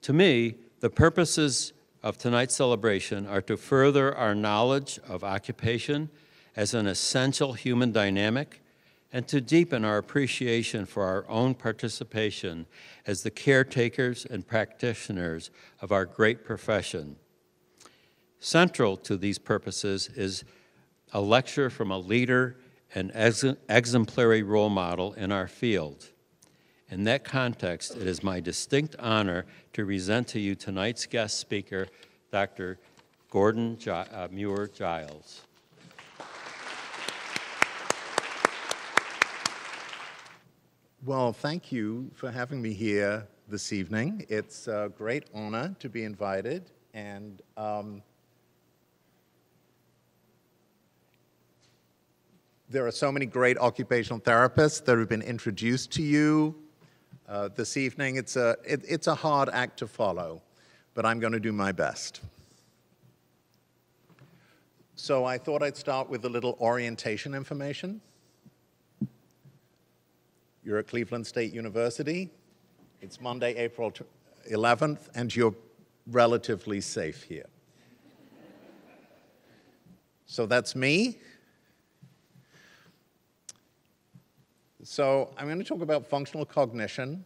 To me, the purposes of tonight's celebration are to further our knowledge of occupation as an essential human dynamic and to deepen our appreciation for our own participation as the caretakers and practitioners of our great profession. Central to these purposes is a lecture from a leader and exemplary role model in our field. In that context, it is my distinct honor to present to you tonight's guest speaker, Dr. Muir Giles. Well, thank you for having me here this evening. It's a great honor to be invited, and there are so many great occupational therapists that have been introduced to you this evening. It's a hard act to follow, but I'm going to do my best. So I thought I'd start with a little orientation information. You're at Cleveland State University. It's Monday, April 11th, and you're relatively safe here. So that's me. So I'm going to talk about functional cognition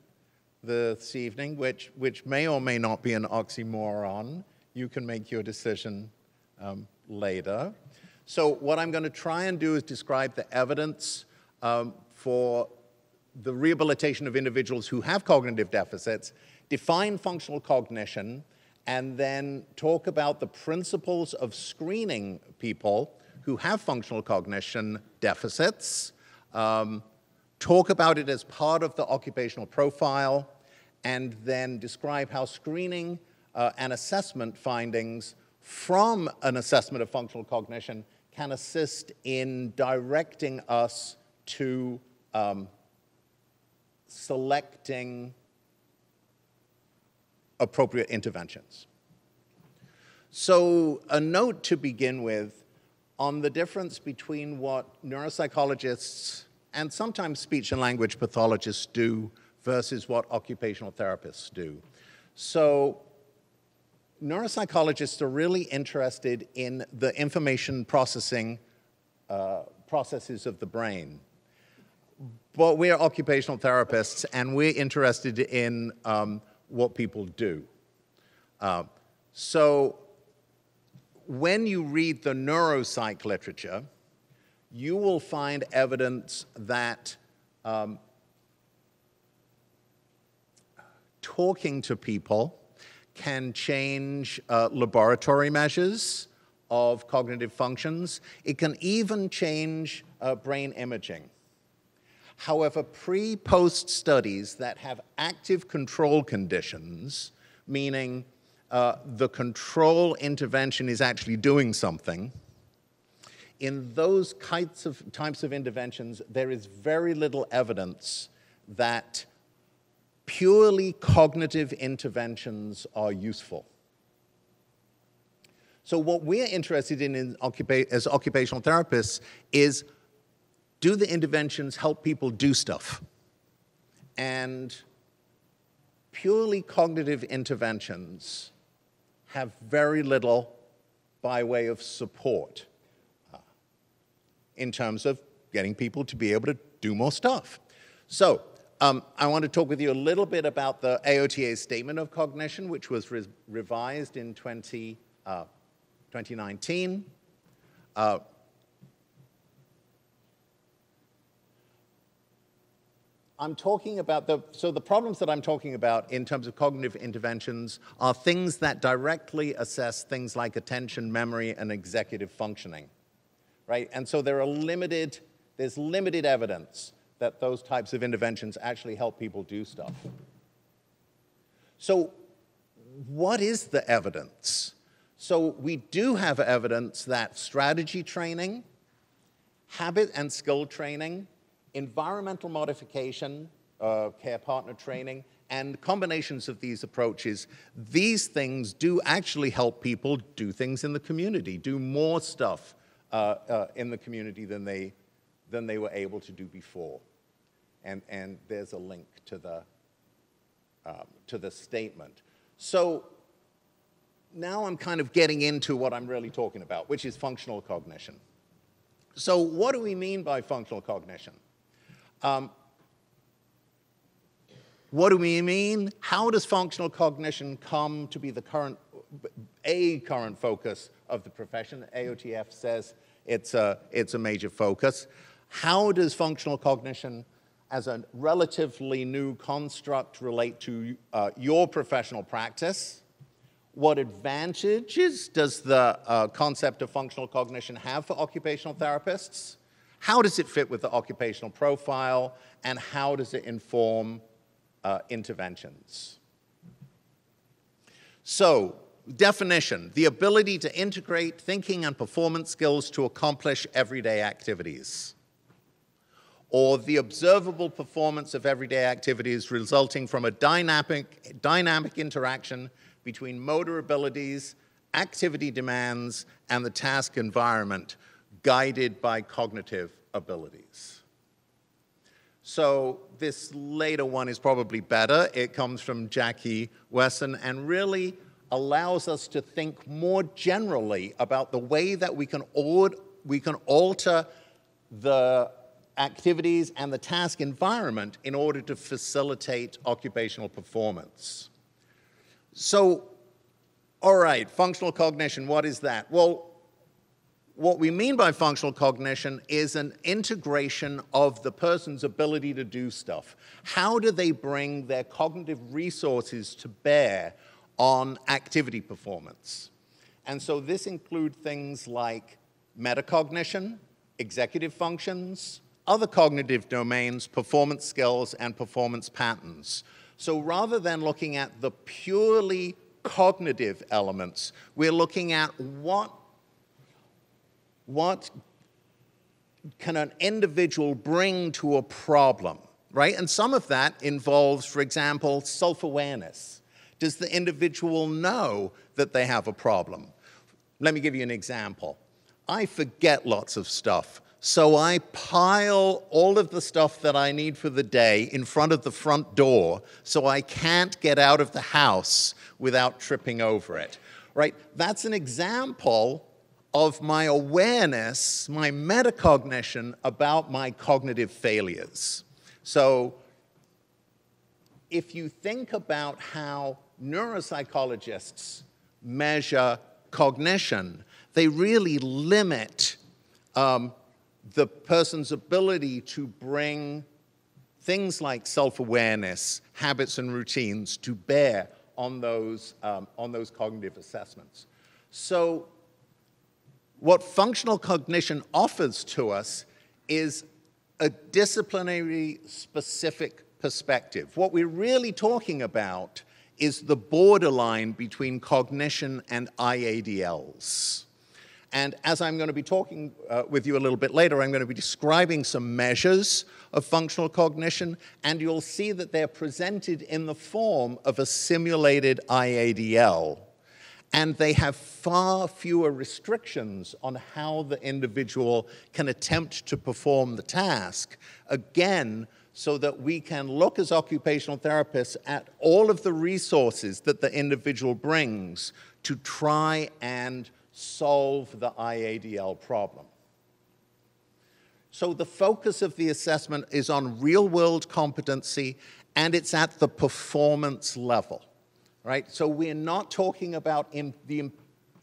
this evening, which may or may not be an oxymoron. You can make your decision later. So what I'm going to try and do is describe the evidence for the rehabilitation of individuals who have cognitive deficits, define functional cognition, and then talk about the principles of screening people who have functional cognition deficits, talk about it as part of the occupational profile, and then describe how screening and assessment findings from an assessment of functional cognition can assist in directing us to selecting appropriate interventions. So a note to begin with on the difference between what neuropsychologists and sometimes speech and language pathologists do versus what occupational therapists do. So neuropsychologists are really interested in the information processing processes of the brain. But we're occupational therapists, and we're interested in what people do. So when you read the neuropsych literature, you will find evidence that talking to people can change laboratory measures of cognitive functions. It can even change brain imaging. However, pre-post studies that have active control conditions, meaning the control intervention is actually doing something, in those types of interventions, there is very little evidence that purely cognitive interventions are useful. So what we're interested in as occupational therapists is, do the interventions help people do stuff? And purely cognitive interventions have very little by way of support in terms of getting people to be able to do more stuff. So I want to talk with you a little bit about the AOTA's Statement of Cognition, which was revised in 2019. I'm talking about the problems that I'm talking about in terms of cognitive interventions are things that directly assess things like attention, memory, and executive functioning, right? And so there's limited evidence that those types of interventions actually help people do stuff. So what is the evidence? So we do have evidence that strategy training, habit and skill training, environmental modification, care partner training, and combinations of these approaches, these things do actually help people do things in the community, do more stuff in the community than they were able to do before. And there's a link to the statement. So now I'm kind of getting into what I'm really talking about, which is functional cognition. So what do we mean by functional cognition? What do we mean? How does functional cognition come to be the current focus of the profession? AOTF says it's a major focus. How does functional cognition as a relatively new construct relate to your professional practice? What advantages does the concept of functional cognition have for occupational therapists? How does it fit with the occupational profile? And how does it inform interventions? So, definition: the ability to integrate thinking and performance skills to accomplish everyday activities, or the observable performance of everyday activities resulting from a dynamic interaction between motor abilities, activity demands, and the task environment, guided by cognitive abilities. So this later one is probably better. It comes from Jackie Wesson and really allows us to think more generally about the way that we can alter the activities and the task environment in order to facilitate occupational performance. So, all right, functional cognition, what is that? Well, what we mean by functional cognition is an integration of the person's ability to do stuff. How do they bring their cognitive resources to bear on activity performance? And so this includes things like metacognition, executive functions, other cognitive domains, performance skills, and performance patterns. So rather than looking at the purely cognitive elements, we're looking at what can an individual bring to a problem, right? And some of that involves, for example, self-awareness. Does the individual know that they have a problem? Let me give you an example. I forget lots of stuff. So I pile all of the stuff that I need for the day in front of the front door so I can't get out of the house without tripping over it, right? That's an example of my awareness, my metacognition about my cognitive failures. So if you think about how neuropsychologists measure cognition, they really limit the person's ability to bring things like self-awareness, habits, and routines to bear on those cognitive assessments. So what functional cognition offers to us is a disciplinary specific perspective. What we're really talking about is the borderline between cognition and IADLs. And as I'm going to be talking with you a little bit later, I'm going to be describing some measures of functional cognition, and you'll see that they're presented in the form of a simulated IADL. And they have far fewer restrictions on how the individual can attempt to perform the task, again, so that we can look as occupational therapists at all of the resources that the individual brings to try and solve the IADL problem. So the focus of the assessment is on real-world competency, and it's at the performance level, right? So we're not talking about the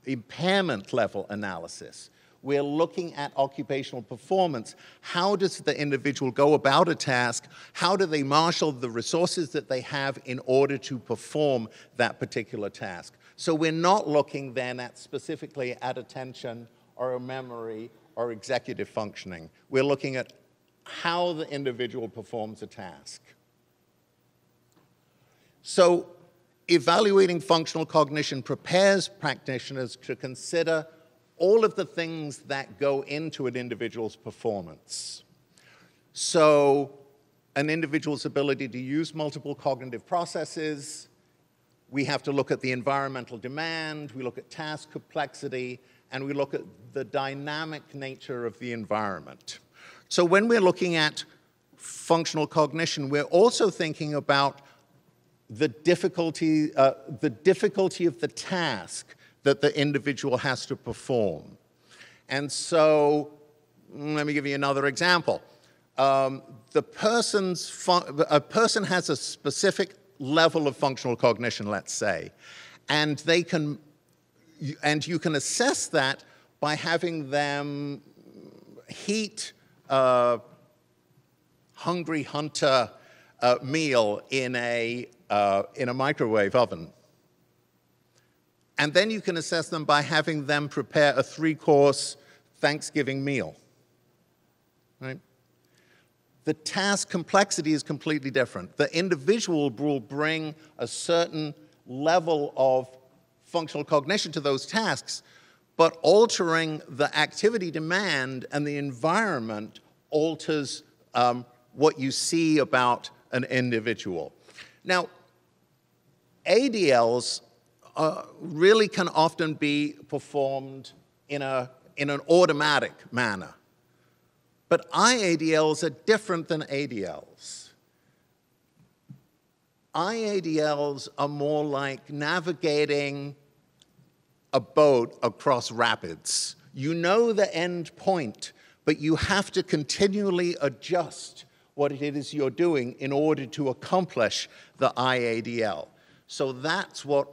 impairment level analysis. We're looking at occupational performance. How does the individual go about a task? How do they marshal the resources that they have in order to perform that particular task? So we're not looking then at specifically at attention or memory or executive functioning. We're looking at how the individual performs a task. So evaluating functional cognition prepares practitioners to consider all of the things that go into an individual's performance. So an individual's ability to use multiple cognitive processes, we have to look at the environmental demand, we look at task complexity, and we look at the dynamic nature of the environment. So when we're looking at functional cognition, we're also thinking about the difficulty of the task that the individual has to perform. And so, let me give you another example. A person has a specific level of functional cognition, let's say, and you can assess that by having them heat a Hungry Hunter meal in a microwave oven. And then you can assess them by having them prepare a 3-course Thanksgiving meal, right? The task complexity is completely different. The individual will bring a certain level of functional cognition to those tasks, but altering the activity demand and the environment alters what you see about an individual. Now, ADLs really can often be performed in an automatic manner. But IADLs are different than ADLs. IADLs are more like navigating a boat across rapids. You know the end point, but you have to continually adjust what it is you're doing in order to accomplish the IADL. So that's what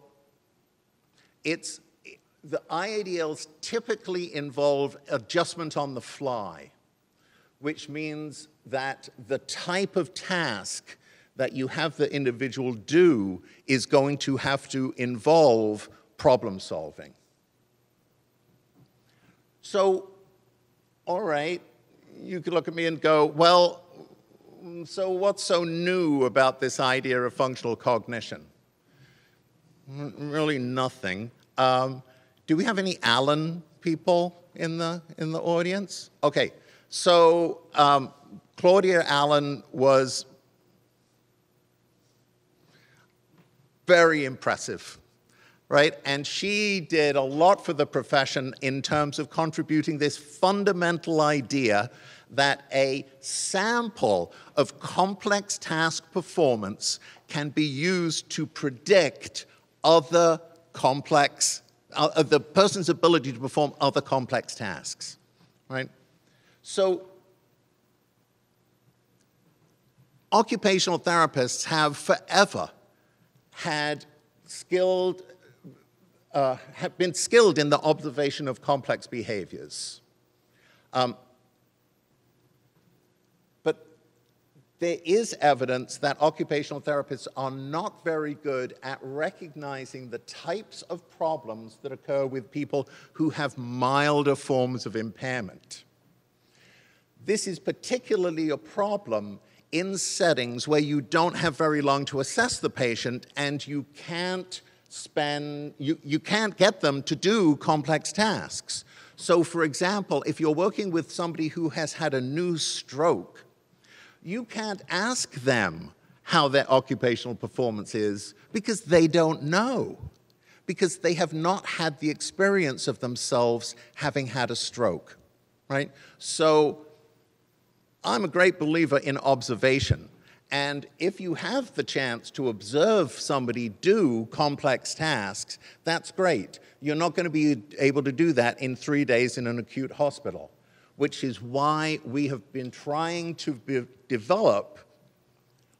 the IADLs typically involve adjustment on the fly, which means that the type of task that you have the individual do is going to have to involve problem solving. So, all right, you could look at me and go, well, so what's so new about this idea of functional cognition? Really nothing. Do we have any Allen people in the audience? Okay, so Claudia Allen was very impressive, right? And she did a lot for the profession in terms of contributing this fundamental idea that a sample of complex task performance can be used to predict other complex, the person's ability to perform other complex tasks, right? So occupational therapists have forever have been skilled in the observation of complex behaviors. But there is evidence that occupational therapists are not very good at recognizing the types of problems that occur with people who have milder forms of impairment. This is particularly a problem in settings where you don't have very long to assess the patient and you can't get them to do complex tasks. So for example, if you're working with somebody who has had a new stroke, you can't ask them how their occupational performance is because they don't know, because they have not had the experience of themselves having had a stroke, right? So I'm a great believer in observation. And if you have the chance to observe somebody do complex tasks, that's great. You're not going to be able to do that in 3 days in an acute hospital, which is why we have been trying to develop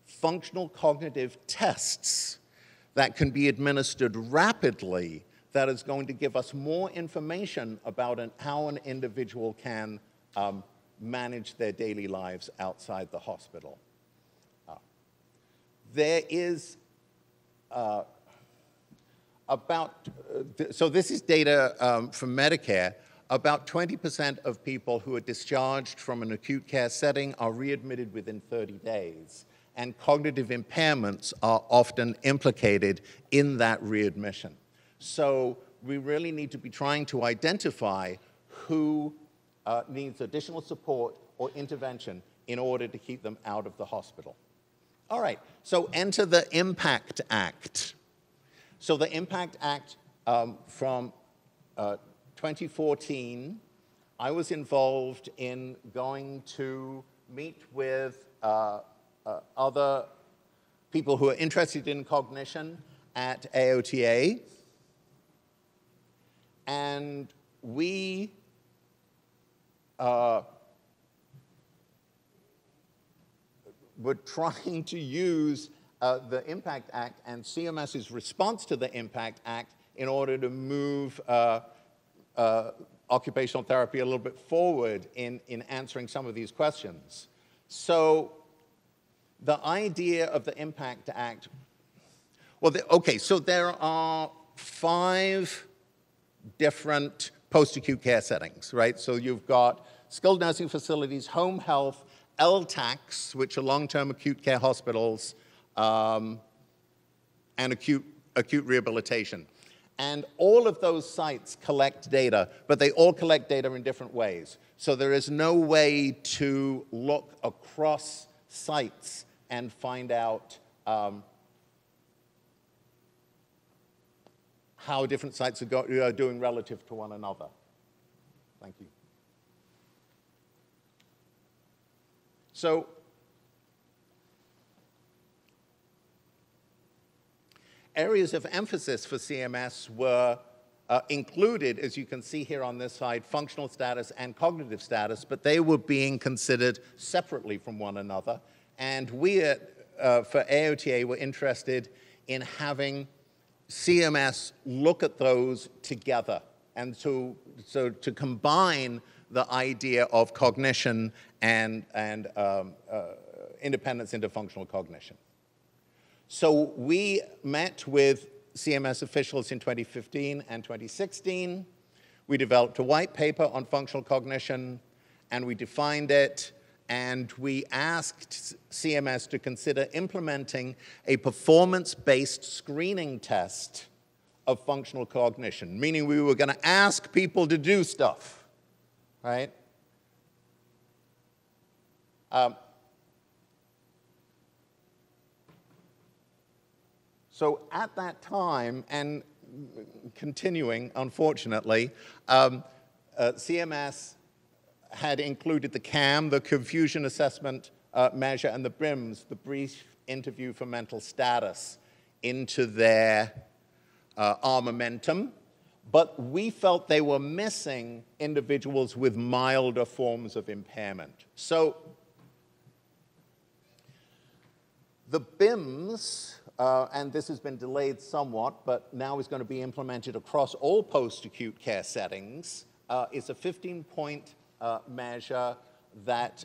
functional cognitive tests that can be administered rapidly that is going to give us more information about how an individual can manage their daily lives outside the hospital. There is so this is data from Medicare. About 20% of people who are discharged from an acute care setting are readmitted within 30 days. And cognitive impairments are often implicated in that readmission. So we really need to be trying to identify who needs additional support or intervention in order to keep them out of the hospital. All right, so enter the IMPACT Act. So the IMPACT Act from 2014, I was involved in going to meet with other people who are interested in cognition at AOTA. And we were trying to use the Impact Act and CMS's response to the Impact Act in order to move occupational therapy a little bit forward in answering some of these questions. So the idea of the Impact Act, well, okay, so there are 5 different post-acute care settings, right? So you've got skilled nursing facilities, home health, LTACs, which are long-term acute care hospitals, and acute rehabilitation. And all of those sites collect data, but they all collect data in different ways. So there is no way to look across sites and find out how different sites are doing relative to one another. Thank you. So areas of emphasis for CMS were included, as you can see here on this side, functional status and cognitive status, but they were being considered separately from one another. And we for AOTA were interested in having CMS look at those together, and so to combine the idea of cognition and independence into functional cognition. So we met with CMS officials in 2015 and 2016. We developed a white paper on functional cognition, and we defined it, and we asked CMS to consider implementing a performance-based screening test of functional cognition, meaning we were going to ask people to do stuff, right? So at that time, and continuing, unfortunately, CMS had included the CAM, the Confusion Assessment Measure, and the BRIMS, the Brief Interview for Mental Status, into their armamentum. But we felt they were missing individuals with milder forms of impairment. So the BIMS, and this has been delayed somewhat, but now is going to be implemented across all post-acute care settings, is a 15-point measure that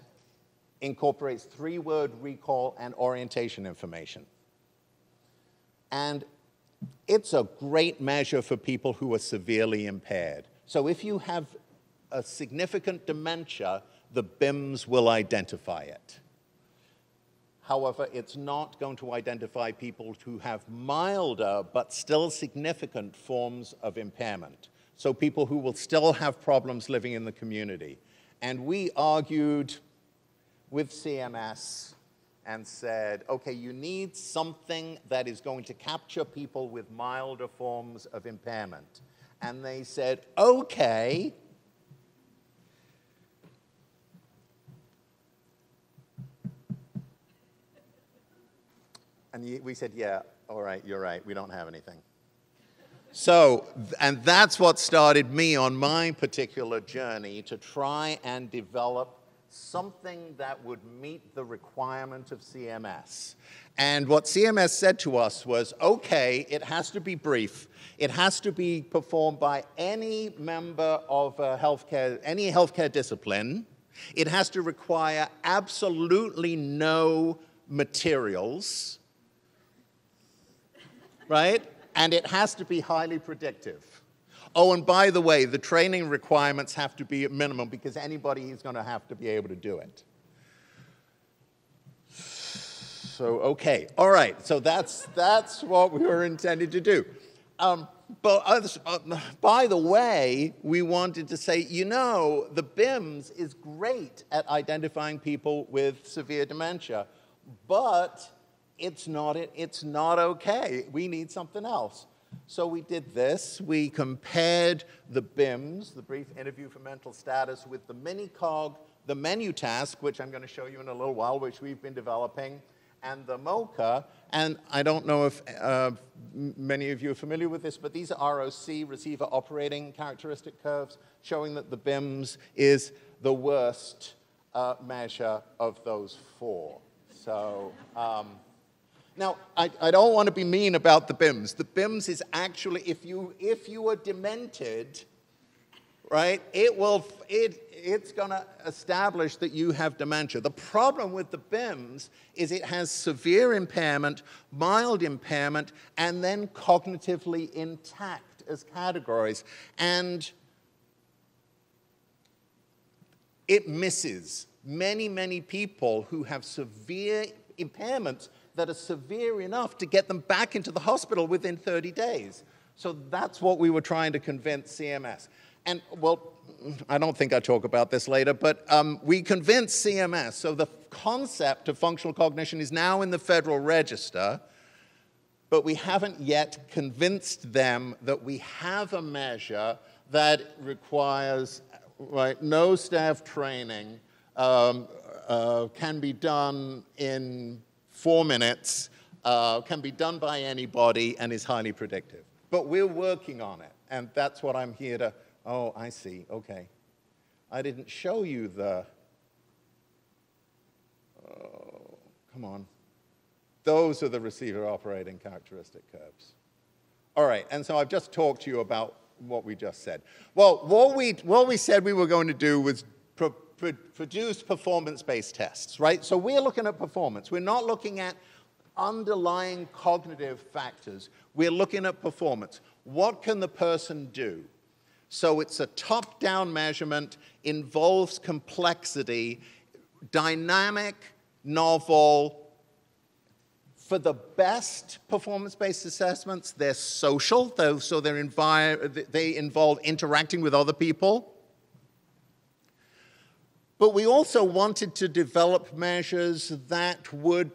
incorporates 3-word recall and orientation information. And it's a great measure for people who are severely impaired. So if you have a significant dementia, the BIMS will identify it. However, it's not going to identify people who have milder but still significant forms of impairment. So people who will still have problems living in the community. And we argued with CMS and said, okay, you need something that is going to capture people with milder forms of impairment. And they said, okay. And we said, yeah, all right, you're right, we don't have anything. So, and that's what started me on my particular journey to try and develop something that would meet the requirement of CMS. And what CMS said to us was, okay, it has to be brief. It has to be performed by any member of any healthcare discipline. It has to require absolutely no materials, right? And it has to be highly predictive. Oh, and by the way, the training requirements have to be at minimum because anybody is going to have to be able to do it. So, okay, all right, so that's what we were intended to do. But by the way, we wanted to say, you know, the BIMS is great at identifying people with severe dementia, but it's not okay. We need something else. So we did this. We compared the BIMS, the Brief Interview for Mental Status, with the mini-cog, the menu task, which I'm going to show you in a little while, which we've been developing, and the MoCA. And I don't know if many of you are familiar with this, but these are ROC, receiver operating characteristic curves, showing that the BIMS is the worst measure of those four. So now, I don't want to be mean about the BIMS. The BIMS is actually, if you are demented, right, it's going to establish that you have dementia. The problem with the BIMS is it has severe impairment, mild impairment, and then cognitively intact as categories. And it misses many, many people who have severe impairments that are severe enough to get them back into the hospital within 30 days. So that's what we were trying to convince CMS. And, well, I don't think I talk about this later, but we convinced CMS. So the concept of functional cognition is now in the Federal Register, but we haven't yet convinced them that we have a measure that requires, right, no staff training, can be done in 4 minutes, can be done by anybody, and is highly predictive. But we're working on it, and that's what I'm here to. Oh, I see. Okay. I didn't show you the. Oh, come on. Those are the receiver operating characteristic curves. All right, and so I've just talked to you about what we just said. Well, what we said we were going to do was produce performance-based tests, right? So we're looking at performance. We're not looking at underlying cognitive factors. We're looking at performance. What can the person do? So it's a top-down measurement, involves complexity, dynamic, novel. For the best performance-based assessments, they're social, so they involve interacting with other people. But we also wanted to develop measures that would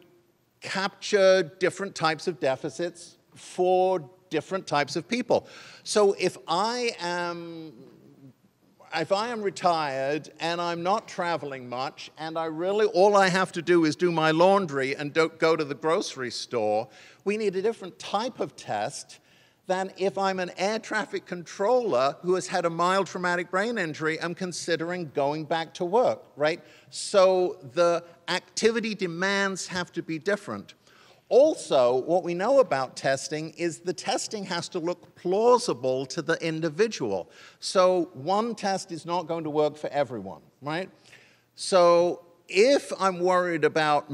capture different types of deficits for different types of people. So if I am retired and I'm not traveling much, and all I have to do is do my laundry and don't go to the grocery store, we need a different type of test than if I'm an air traffic controller who has had a mild traumatic brain injury and considering going back to work, right? So the activity demands have to be different. Also, what we know about testing is the testing has to look plausible to the individual. So one test is not going to work for everyone, right? So if I'm worried about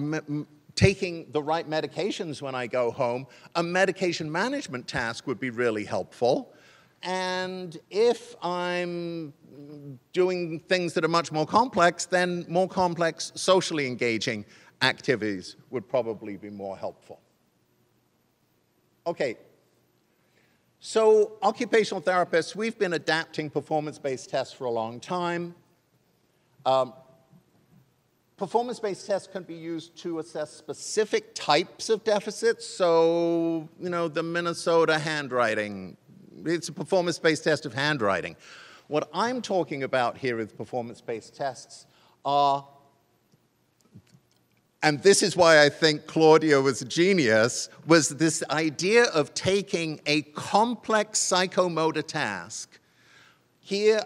taking the right medications when I go home, a medication management task would be really helpful. And if I'm doing things that are much more complex, then more complex socially engaging activities would probably be more helpful. Okay, so occupational therapists, we've been adapting performance-based tests for a long time. Performance-based tests can be used to assess specific types of deficits. So, the Minnesota handwriting, it's a performance-based test of handwriting. What I'm talking about here with performance-based tests are, and this is why I think Claudia was a genius, was this idea of taking a complex psychomotor task, here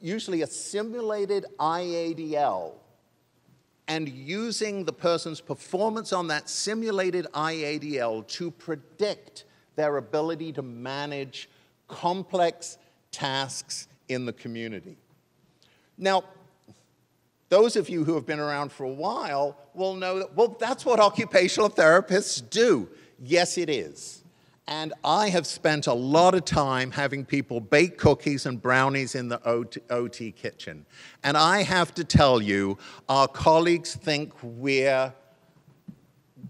usually a simulated IADL, and using the person's performance on that simulated IADL to predict their ability to manage complex tasks in the community. Now, those of you who have been around for a while will know that, well, that's what occupational therapists do. Yes, it is. And I have spent a lot of time having people bake cookies and brownies in the OT kitchen. And I have to tell you, our colleagues think we're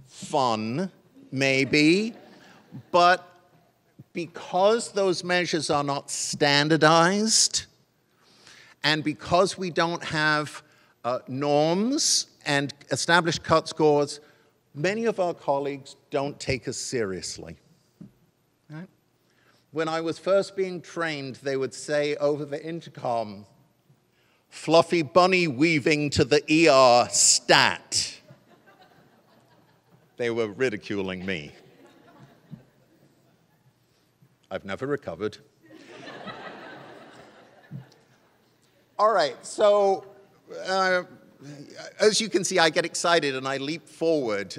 fun, maybe, but because those measures are not standardized, and because we don't have norms and established cut scores, many of our colleagues don't take us seriously. Right? When I was first being trained, they would say over the intercom, "Fluffy bunny weaving to the ER stat." They were ridiculing me. I've never recovered. All right, so as you can see, I get excited and I leap forward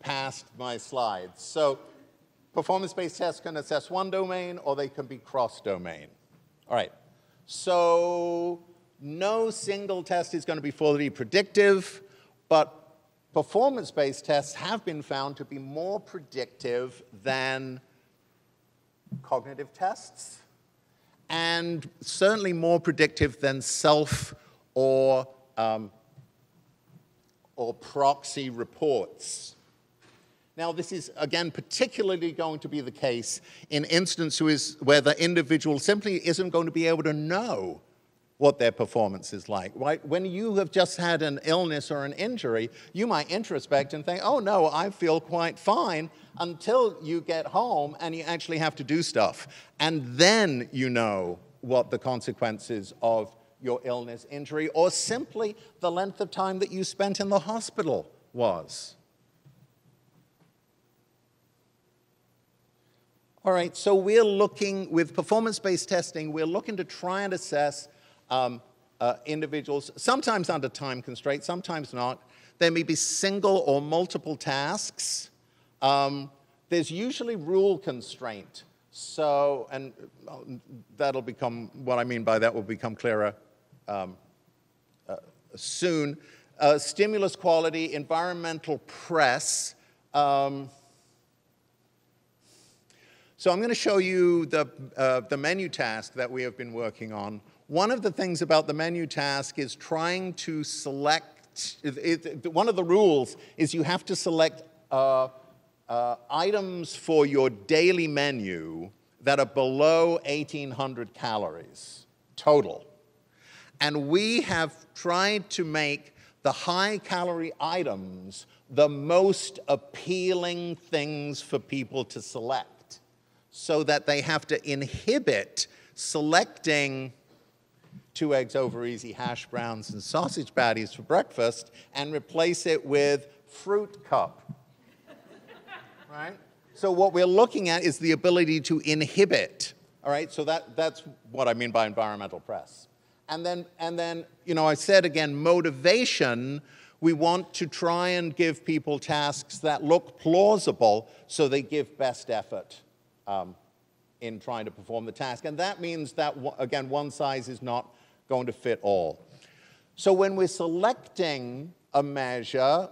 past my slides. So performance-based tests can assess one domain or they can be cross-domain. All right, so no single test is going to be fully predictive, but performance-based tests have been found to be more predictive than cognitive tests, and certainly more predictive than self or proxy reports. Now, this is, again, particularly going to be the case in instances where the individual simply isn't going to be able to know what their performance is like, right? When you have just had an illness or an injury, you might introspect and think, oh, no, I feel quite fine, until you get home and you actually have to do stuff. And then you know what the consequences of your illness, injury, or simply the length of time that you spent in the hospital was. All right, so we're looking, with performance-based testing, we're looking to try and assess individuals, sometimes under time constraints, sometimes not. There may be single or multiple tasks. There's usually rule constraint. So, and that'll become, what I mean by that will become clearer soon. Stimulus quality, environmental press. So I'm going to show you the menu task that we have been working on. One of the things about the menu task is trying to select, one of the rules is you have to select items for your daily menu that are below 1,800 calories total. And we have tried to make the high-calorie items the most appealing things for people to select, so that they have to inhibit selecting 2 eggs over easy, hash browns, and sausage patties for breakfast and replace it with fruit cup. Right? So what we're looking at is the ability to inhibit. All right? So that's what I mean by environmental press. And then, you know, I said again, motivation. We want to try and give people tasks that look plausible so they give best effort in trying to perform the task. And that means that, again, one size is not going to fit all. So when we're selecting a measure,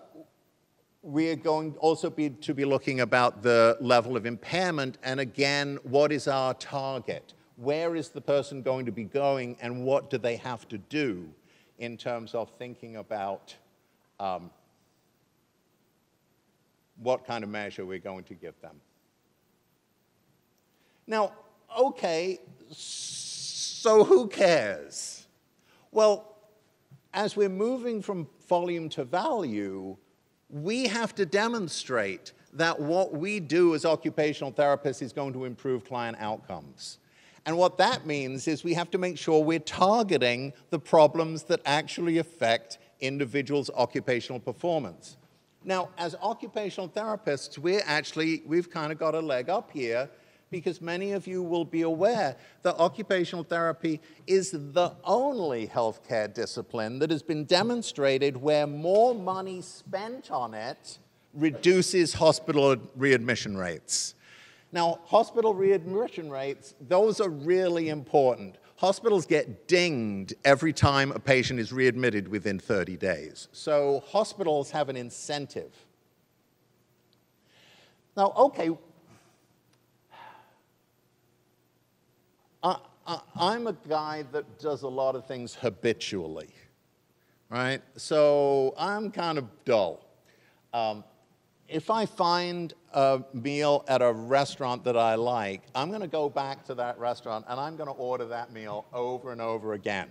we are going also to be looking about the level of impairment, and again, what is our target? Where is the person going to be going, and what do they have to do in terms of thinking about what kind of measure we're going to give them? Now, okay, so who cares? Well, as we're moving from volume to value, we have to demonstrate that what we do as occupational therapists is going to improve client outcomes. And what that means is we have to make sure we're targeting the problems that actually affect individuals' occupational performance. Now, as occupational therapists, we've kind of got a leg up here, because many of you will be aware that occupational therapy is the only healthcare discipline that has been demonstrated where more money spent on it reduces hospital readmission rates. Now, hospital readmission rates, those are really important. Hospitals get dinged every time a patient is readmitted within 30 days. So hospitals have an incentive. Now, okay, I'm a guy that does a lot of things habitually, right? So I'm kind of dull. If I find a meal at a restaurant that I like, I'm going to go back to that restaurant and I'm going to order that meal over and over again.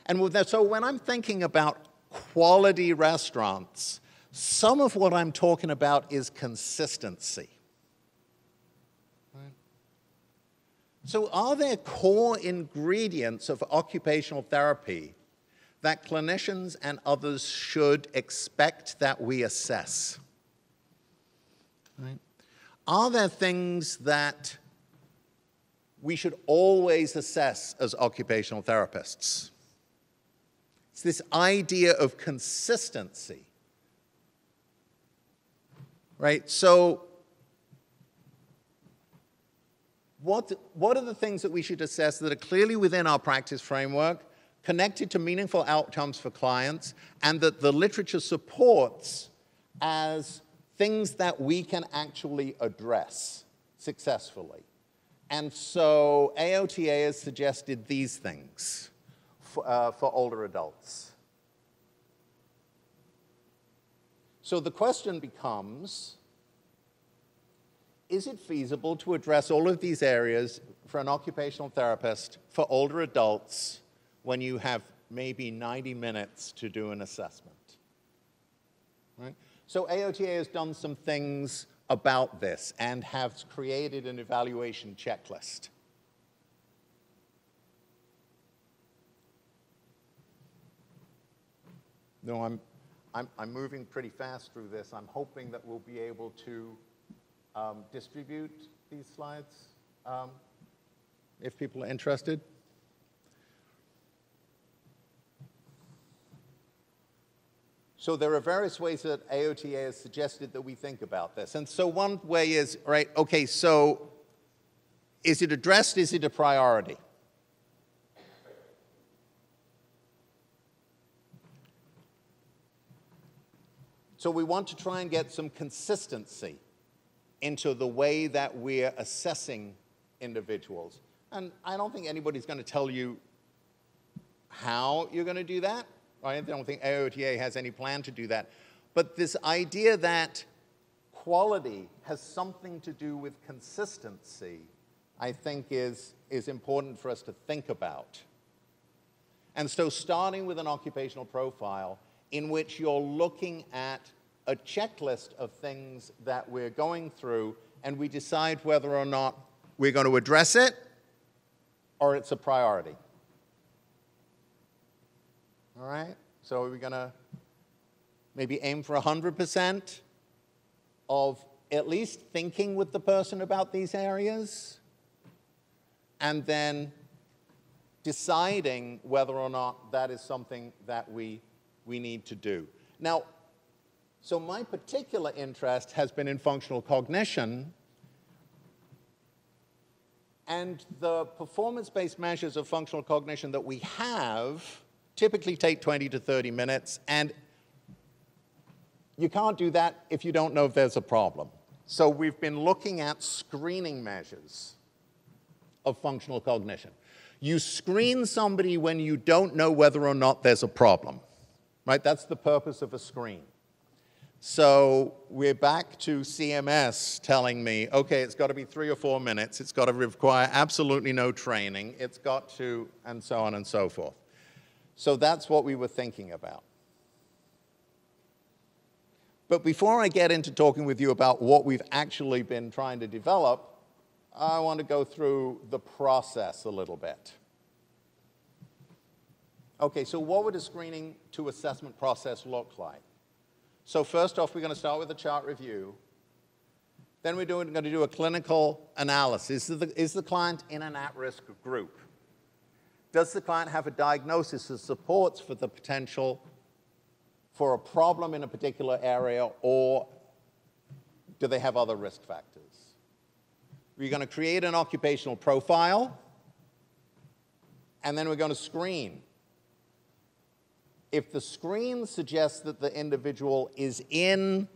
And so when I'm thinking about quality restaurants, some of what I'm talking about is consistency. So are there core ingredients of occupational therapy that clinicians and others should expect that we assess? Right? Are there things that we should always assess as occupational therapists? It's this idea of consistency, right? So what are the things that we should assess that are clearly within our practice framework, connected to meaningful outcomes for clients, and that the literature supports as things that we can actually address successfully? And so AOTA has suggested these things for older adults. So the question becomes, is it feasible to address all of these areas for an occupational therapist for older adults when you have maybe 90 minutes to do an assessment? Right? So AOTA has done some things about this and have created an evaluation checklist. No, I'm moving pretty fast through this. I'm hoping that we'll be able to distribute these slides if people are interested. So there are various ways that AOTA has suggested that we think about this. And so one way is, right, okay, so is it addressed? Is it a priority? So we want to try and get some consistency into the way that we're assessing individuals. And I don't think anybody's going to tell you how you're going to do that. I don't think AOTA has any plan to do that. But this idea that quality has something to do with consistency, I think is important for us to think about. And so starting with an occupational profile in which you're looking at a checklist of things that we're going through, and we decide whether or not we're going to address it or it's a priority. All right? So are we going to maybe aim for 100% of at least thinking with the person about these areas, and then deciding whether or not that is something that we need to do. Now, so my particular interest has been in functional cognition, and the performance-based measures of functional cognition that we have typically take 20 to 30 minutes, and you can't do that if you don't know if there's a problem. So we've been looking at screening measures of functional cognition. You screen somebody when you don't know whether or not there's a problem, right? That's the purpose of a screen. So we're back to CMS telling me, okay, it's got to be 3 or 4 minutes, it's got to require absolutely no training, it's got to, and so on and so forth. So that's what we were thinking about. But before I get into talking with you about what we've actually been trying to develop, I want to go through the process a little bit. Okay, so what would a screening to assessment process look like? So first off, we're going to start with a chart review. Then we're going to do a clinical analysis. Is the client in an at-risk group? Does the client have a diagnosis that supports for the potential for a problem in a particular area, or do they have other risk factors? We're going to create an occupational profile, and then we're going to screen. If the screen suggests that the individual is in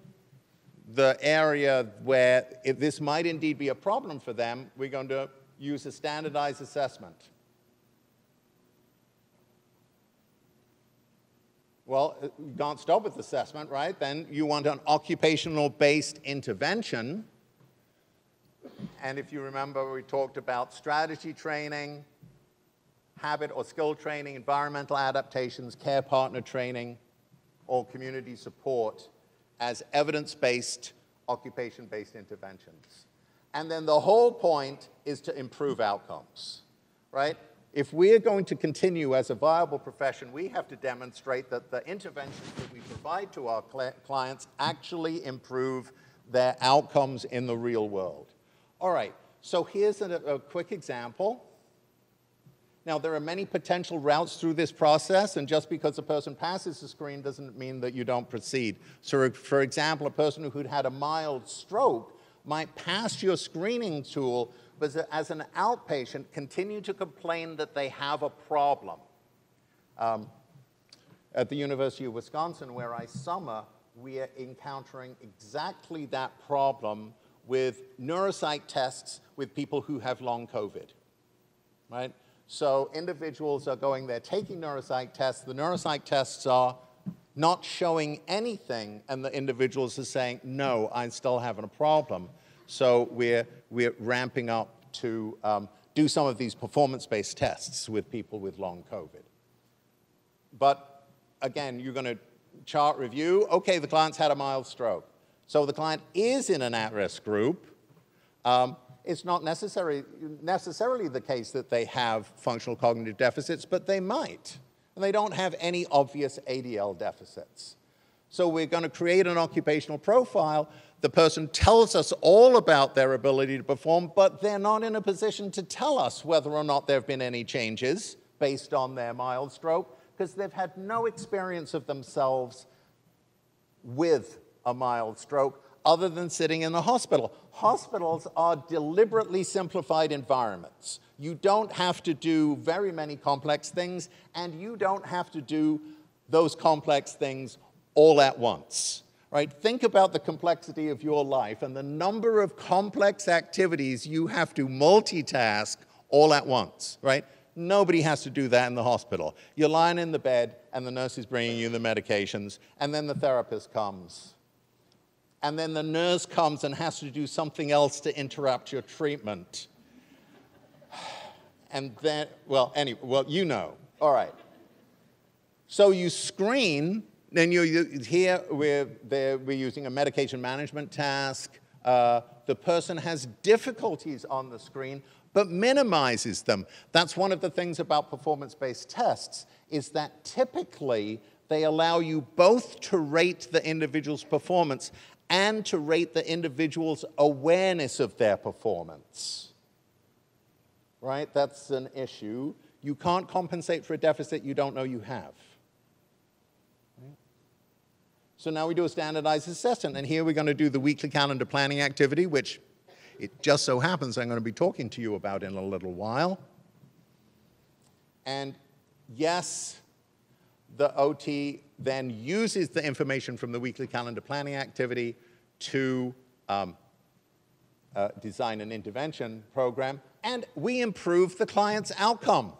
the area where if this might indeed be a problem for them, we're going to use a standardized assessment. Well, you can't stop with assessment, right? Then you want an occupational-based intervention. And if you remember, we talked about strategy training, habit or skill training, environmental adaptations, care partner training, or community support as evidence-based, occupation-based interventions. And then the whole point is to improve outcomes, right? If we're going to continue as a viable profession, we have to demonstrate that the interventions that we provide to our clients actually improve their outcomes in the real world. All right, so here's a quick example. Now, there are many potential routes through this process, and just because a person passes the screen doesn't mean that you don't proceed. So, for example, a person who'd had a mild stroke might pass your screening tool, but as an outpatient, continue to complain that they have a problem. At the University of Wisconsin, where I summer, we are encountering exactly that problem with neuropsych tests with people who have long COVID, right? So individuals are going there taking neuropsych tests. The neuropsych tests are not showing anything, and the individuals are saying, no, I'm still having a problem. So we're ramping up to do some of these performance-based tests with people with long COVID. But again, you're going to chart review. Okay, the client's had a mild stroke. So the client is in an at-risk group. It's not necessarily the case that they have functional cognitive deficits, but they might. And they don't have any obvious ADL deficits. So we're going to create an occupational profile. The person tells us all about their ability to perform, but they're not in a position to tell us whether or not there have been any changes based on their mild stroke, because they've had no experience of themselves with a mild stroke other than sitting in the hospital. Hospitals are deliberately simplified environments. You don't have to do very many complex things, and you don't have to do those complex things all at once, right? Think about the complexity of your life and the number of complex activities you have to multitask all at once, right? Nobody has to do that in the hospital. You're lying in the bed, and the nurse is bringing you the medications, and then the therapist comes. And then the nurse comes and has to do something else to interrupt your treatment. And then, well, anyway, well, you know. All right. So you screen, then here we're using a medication management task. The person has difficulties on the screen, but minimizes them. That's one of the things about performance-based tests, is that typically they allow you both to rate the individual's performance and to rate the individual's awareness of their performance. Right? That's an issue. You can't compensate for a deficit you don't know you have. Right? So now we do a standardized assessment, and here we're going to do the weekly calendar planning activity, which it just so happens I'm going to be talking to you about in a little while. And yes, the OT then uses the information from the weekly calendar planning activity to design an intervention program, and we improve the client's outcome,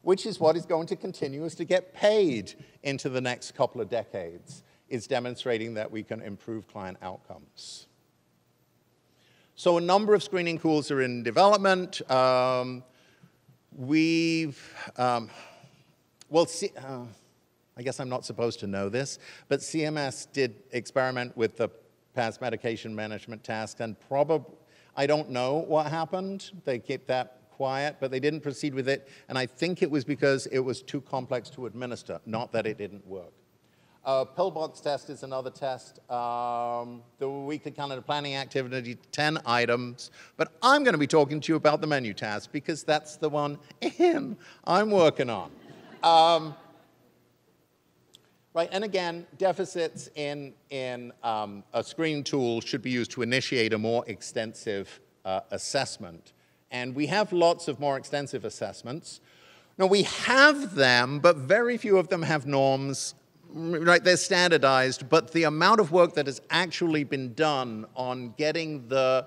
which is what is going to continue us to get paid into the next couple of decades, is demonstrating that we can improve client outcomes. So a number of screening tools are in development. I guess I'm not supposed to know this, but CMS did experiment with the past medication management task, and probably, I don't know what happened. They kept that quiet, but they didn't proceed with it, and I think it was because it was too complex to administer, not that it didn't work. Pillbox test is another test. The weekly calendar planning activity, 10 items, but I'm going to be talking to you about the menu task because that's the one I'm working on. Right, and again, deficits in a screening tool should be used to initiate a more extensive assessment. And we have lots of more extensive assessments. Now, we have them, but very few of them have norms. Right, they're standardized, but the amount of work that has actually been done on getting the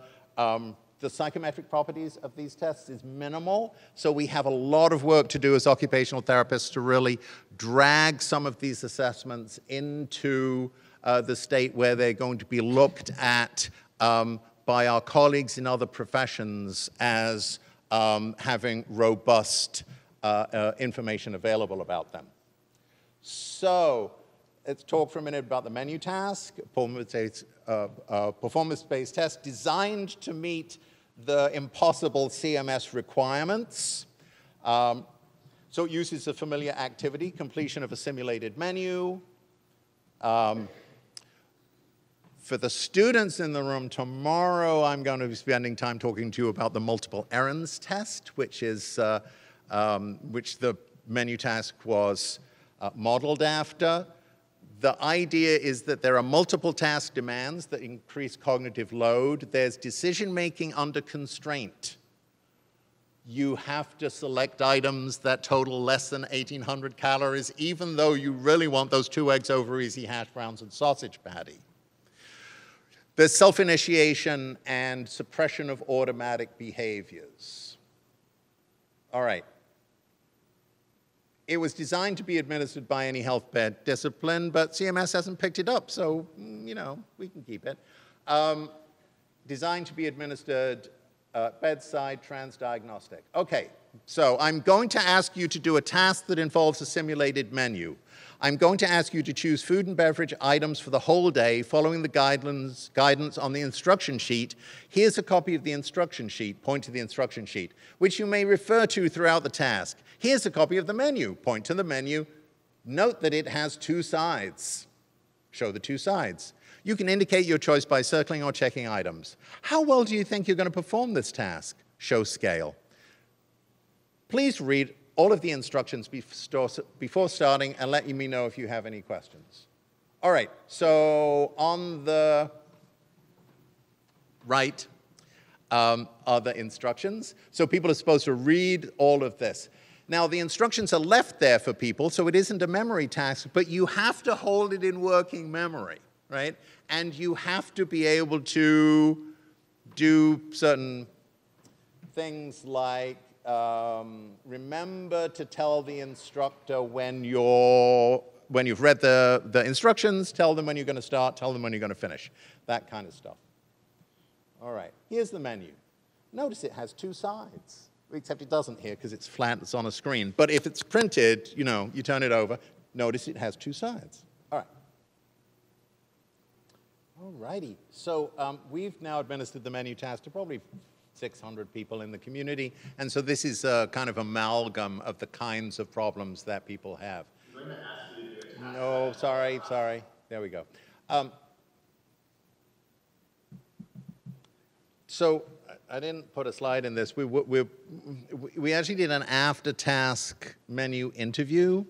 psychometric properties of these tests is minimal, so we have a lot of work to do as occupational therapists to really drag some of these assessments into the state where they're going to be looked at by our colleagues in other professions as having robust information available about them. So let's talk for a minute about the menu task, performance-based test designed to meet the impossible CMS requirements. So it uses a familiar activity, completion of a simulated menu, For the students in the room, tomorrow I'm going to be spending time talking to you about the multiple errands test, which the menu task was modeled after. The idea is that there are multiple task demands that increase cognitive load. There's decision-making under constraint. You have to select items that total less than 1,800 calories, even though you really want those 2 eggs over easy, hash browns, and sausage patty. There's self-initiation and suppression of automatic behaviors. All right. It was designed to be administered by any health bed discipline, but CMS hasn't picked it up, so, you know, we can keep it. Designed to be administered bedside, transdiagnostic. Okay, so I'm going to ask you to do a task that involves a simulated menu. I'm going to ask you to choose food and beverage items for the whole day, following the guidance on the instruction sheet. Here's a copy of the instruction sheet, point to the instruction sheet, which you may refer to throughout the task. Here's a copy of the menu, point to the menu. Note that it has 2 sides. Show the 2 sides. You can indicate your choice by circling or checking items. How well do you think you're going to perform this task? Show scale. Please read all of the instructions before starting and let me know if you have any questions. All right, so on the right are the instructions. So people are supposed to read all of this. Now, the instructions are left there for people, so it isn't a memory task, but you have to hold it in working memory, right? And you have to be able to do certain things like remember to tell the instructor when you've read the instructions, tell them when you're going to start, tell them when you're going to finish, that kind of stuff. All right, here's the menu. Notice it has 2 sides, except it doesn't here because it's flat, it's on a screen. But if it's printed, you know, you turn it over, notice it has 2 sides. All right. All righty, so we've now administered the menu task to probably 600 people in the community, and so this is a kind of amalgam of the kinds of problems that people have. I'm going to ask you to do a task. No, sorry. There we go. So I didn't put a slide in this. We actually did an after-task menu interview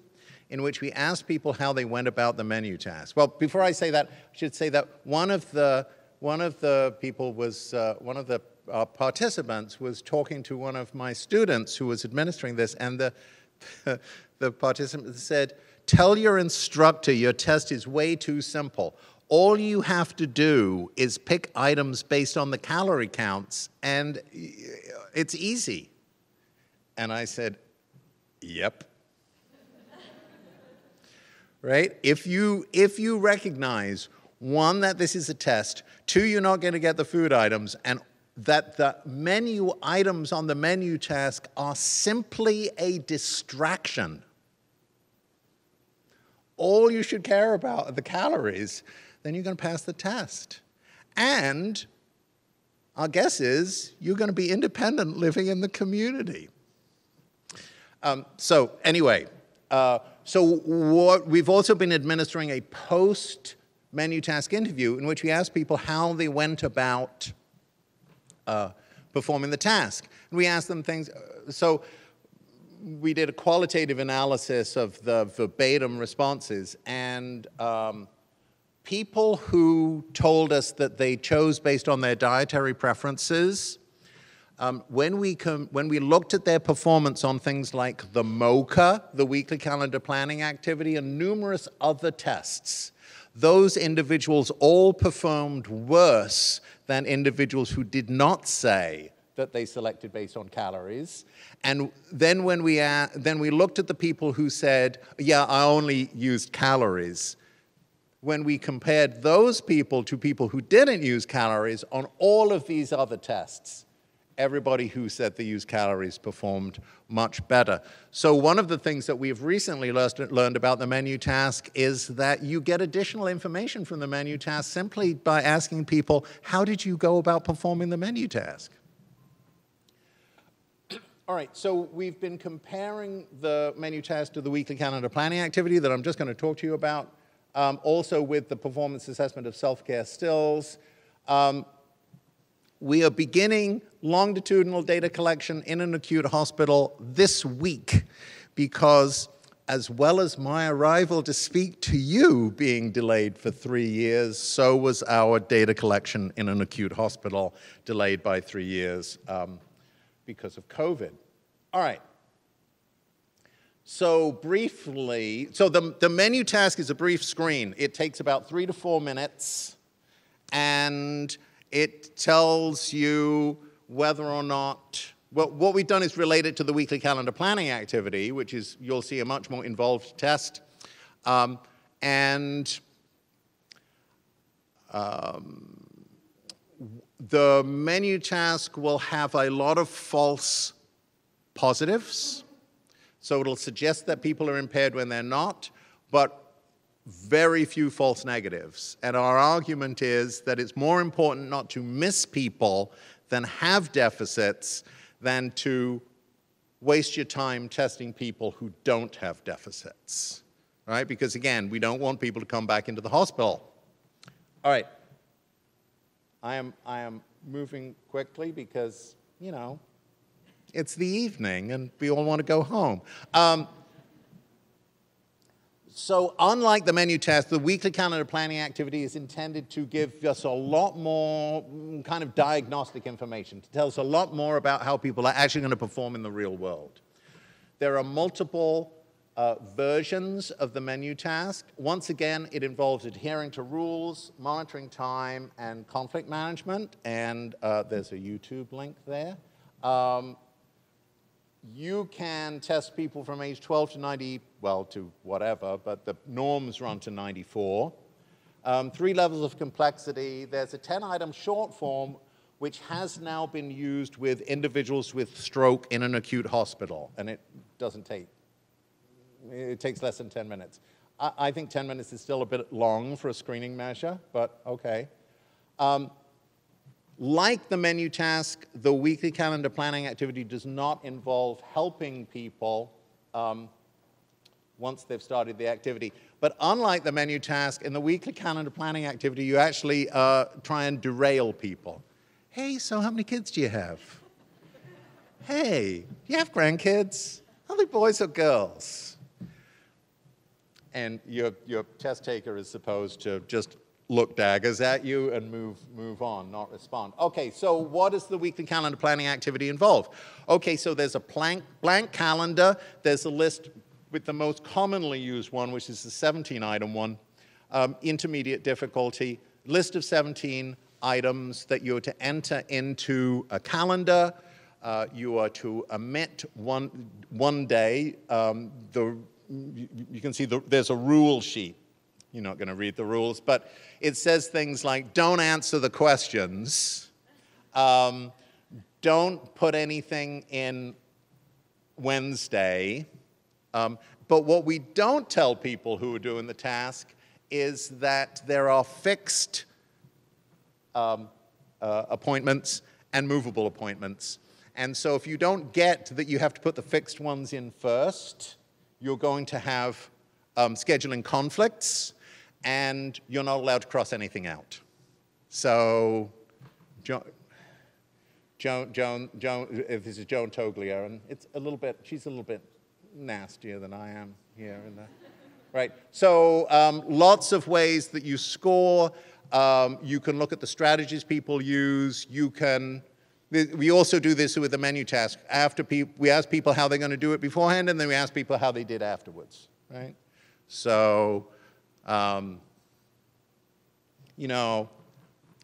in which we asked people how they went about the menu task. Well, before I say that, I should say that one of the people was one of the participants was talking to one of my students who was administering this, and the participant said, "Tell your instructor your test is way too simple. All you have to do is pick items based on the calorie counts, and it's easy." And I said, "Yep." Right? If you recognize, 1, that this is a test, 2, you're not going to get the food items, and that the menu items on the menu task are simply a distraction. All you should care about are the calories, then you're going to pass the test. And our guess is you're going to be independent living in the community. So anyway, we've also been administering a post-menu task interview in which we asked people how they went about performing the task. And we asked them things, so we did a qualitative analysis of the verbatim responses, and people who told us that they chose based on their dietary preferences, when we looked at their performance on things like the MOCA, the weekly calendar planning activity, and numerous other tests, those individuals all performed worse than individuals who did not say that they selected based on calories. And then when we looked at the people who said, "Yeah, I only used calories," when we compared those people to people who didn't use calories on all of these other tests, everybody who said they used calories performed much better. So one of the things that we've recently learned about the menu task is that you get additional information from the menu task simply by asking people, how did you go about performing the menu task? All right, so we've been comparing the menu task to the weekly calendar planning activity that I'm just going to talk to you about also with the performance assessment of self-care stills. We are beginning longitudinal data collection in an acute hospital this week because as well as my arrival to speak to you being delayed for 3 years, so was our data collection in an acute hospital delayed by 3 years because of COVID. All right. So briefly, so the menu task is a brief screen. It takes about 3 to 4 minutes, and it tells you whether or not, well, what we've done is relate it to the weekly calendar planning activity, which is, you'll see, a much more involved test. The menu task will have a lot of false positives. So it'll suggest that people are impaired when they're not, but very few false negatives. And our argument is that it's more important not to miss people than have deficits than to waste your time testing people who don't have deficits, right? Because again, we don't want people to come back into the hospital. All right. I am moving quickly because, you know, it's the evening and we all want to go home. So unlike the menu test, the weekly calendar planning activity is intended to give us a lot more kind of diagnostic information, to tell us a lot more about how people are actually going to perform in the real world. There are multiple versions of the menu task. Once again, it involves adhering to rules, monitoring time, and conflict management. And there's a YouTube link there. You can test people from age 12 to 90, well, to whatever, but the norms run to 94. 3 levels of complexity. There's a 10-item short form, which has now been used with individuals with stroke in an acute hospital, and it doesn't take, it takes less than 10 minutes. I think 10 minutes is still a bit long for a screening measure, but okay. Like the menu task, the weekly calendar planning activity does not involve helping people once they've started the activity. But unlike the menu task, in the weekly calendar planning activity, you actually try and derail people. Hey, so how many kids do you have? Hey, do you have grandkids? Are they boys or girls? And your test taker is supposed to just look daggers at you and move on, not respond. Okay, so what does the weekly calendar planning activity involve? Okay, so there's a blank calendar. There's a list with the most commonly used one, which is the 17-item one, intermediate difficulty, list of 17 items that you're to enter into a calendar. You are to omit one day. You can see there's a rule sheet. You're not going to read the rules, but it says things like, don't answer the questions, don't put anything in Wednesday. But what we don't tell people who are doing the task is that there are fixed appointments and movable appointments. And so if you don't get that you have to put the fixed ones in first, you're going to have scheduling conflicts, and you're not allowed to cross anything out. So, this is Joan Toglia, and it's a little bit, she's a little bit nastier than I am here. Right, so lots of ways that you score. You can look at the strategies people use. You can, we also do this with the menu task. After we ask people how they're going to do it beforehand, and then we ask people how they did afterwards, right? So, you know,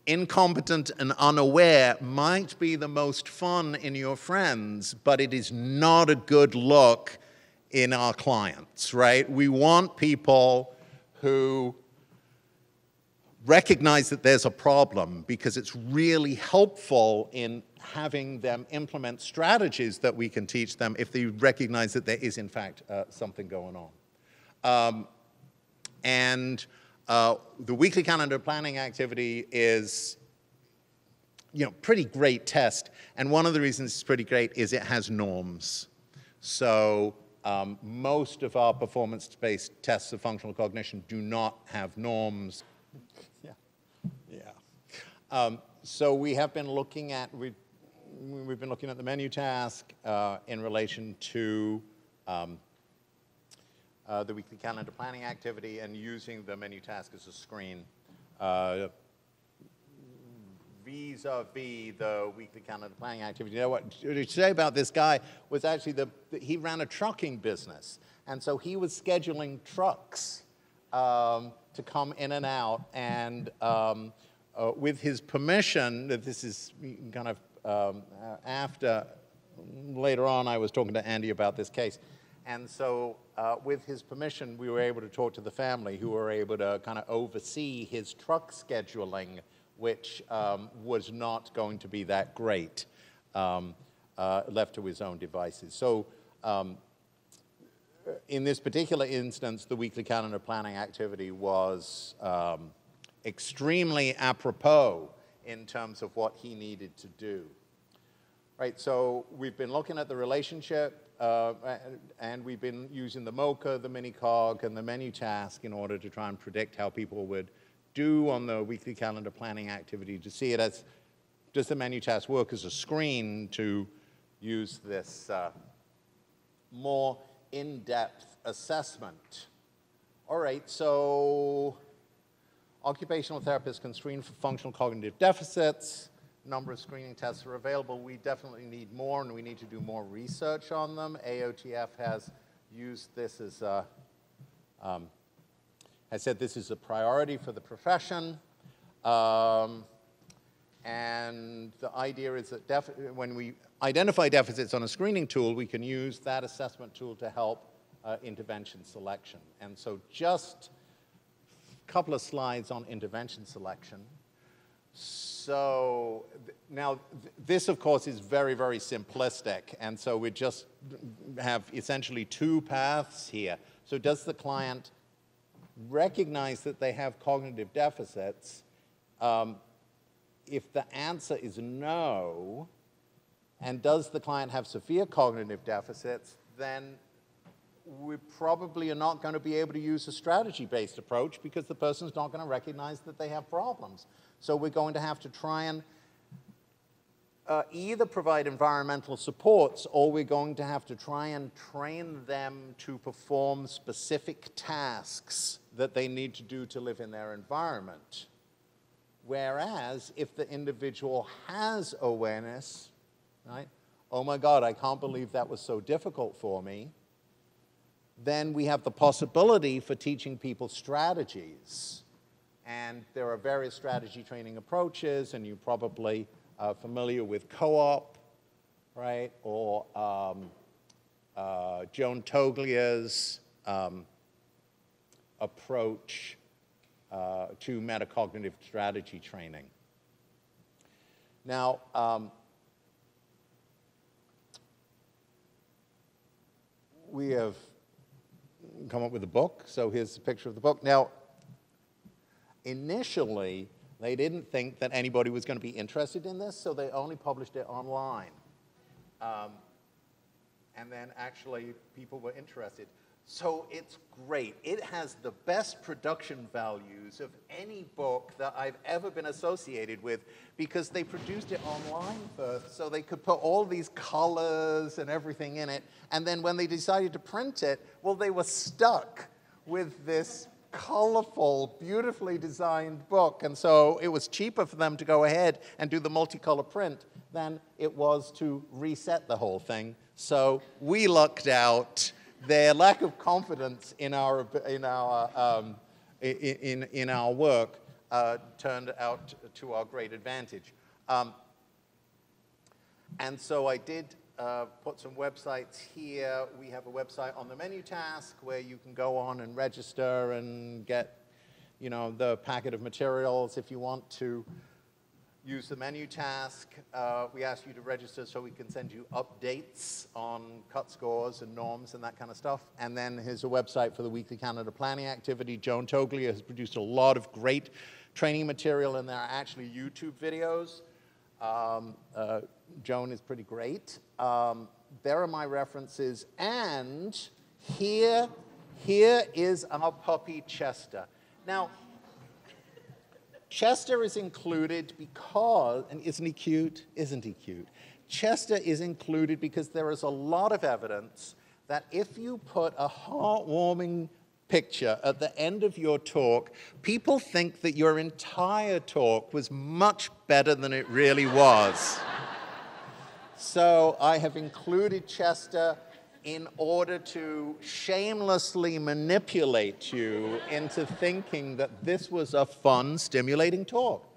incompetent and unaware might be the most fun in your friends, but it is not a good look in our clients, right? We want people who recognize that there's a problem, because it's really helpful in having them implement strategies that we can teach them if they recognize that there is, in fact, something going on. The weekly calendar planning activity is, you know, pretty great test. And one of the reasons it's pretty great is it has norms. So Most of our performance-based tests of functional cognition do not have norms. So we have been looking at, we've been looking at the menu task in relation to the weekly calendar planning activity and using the menu task as a screen vis-a-vis the weekly calendar planning activity. You know what to say about this guy was actually he ran a trucking business. And so he was scheduling trucks to come in and out. And with his permission, this is kind of after, later on I was talking to Andy about this case. And so with his permission, we were able to talk to the family who were able to kind of oversee his truck scheduling, which was not going to be that great, left to his own devices. So in this particular instance, the weekly calendar planning activity was extremely apropos in terms of what he needed to do. Right, so we've been looking at the relationship, and we've been using the MOCA, the mini-cog, and the menu task in order to try and predict how people would do on the weekly calendar planning activity, to see it as, does the menu task work as a screen to use this more in-depth assessment. All right, so occupational therapists can screen for functional cognitive deficits. Number of screening tests are available. We definitely need more, and we need to do more research on them. AOTF has used this as has said this is a priority for the profession. And the idea is that when we identify deficits on a screening tool, we can use that assessment tool to help intervention selection. And so just a couple of slides on intervention selection. So now this, of course, is very, very simplistic. And so we just have essentially two paths here. So does the client recognize that they have cognitive deficits? If the answer is no, and does the client have severe cognitive deficits, then we probably are not going to be able to use a strategy-based approach because the person's not going to recognize that they have problems. So we're going to have to try and either provide environmental supports, or we're going to have to try and train them to perform specific tasks that they need to do to live in their environment. Whereas if the individual has awareness, right, oh my God, I can't believe that was so difficult for me, then we have the possibility for teaching people strategies. And there are various strategy training approaches, and you're probably familiar with co-op, right, or Joan Toglia's approach to metacognitive strategy training. Now, we have come up with a book, so here's a picture of the book. Now, initially, they didn't think that anybody was going to be interested in this, so they only published it online. And then actually, people were interested. So it's great. It has the best production values of any book that I've ever been associated with, because they produced it online first, so they could put all these colors and everything in it. And then when they decided to print it, well, they were stuck with this colorful, beautifully designed book. And so it was cheaper for them to go ahead and do the multicolor print than it was to reset the whole thing. So we lucked out. Their lack of confidence in our work turned out to our great advantage. And so I did put some websites here. We have a website on the menu task where you can go on and register and get, you know, the packet of materials if you want to use the menu task. We ask you to register so we can send you updates on cut scores and norms and that kind of stuff. And then here's a website for the weekly calendar planning activity. Joan Toglia has produced a lot of great training material, and there are actually YouTube videos. Joan is pretty great. There are my references, and here is our puppy Chester. Now, Chester is included because, and isn't he cute? Isn't he cute? Chester is included because there is a lot of evidence that if you put a heartwarming picture at the end of your talk, people think that your entire talk was much better than it really was. So I have included Chester in order to shamelessly manipulate you into thinking that this was a fun, stimulating talk.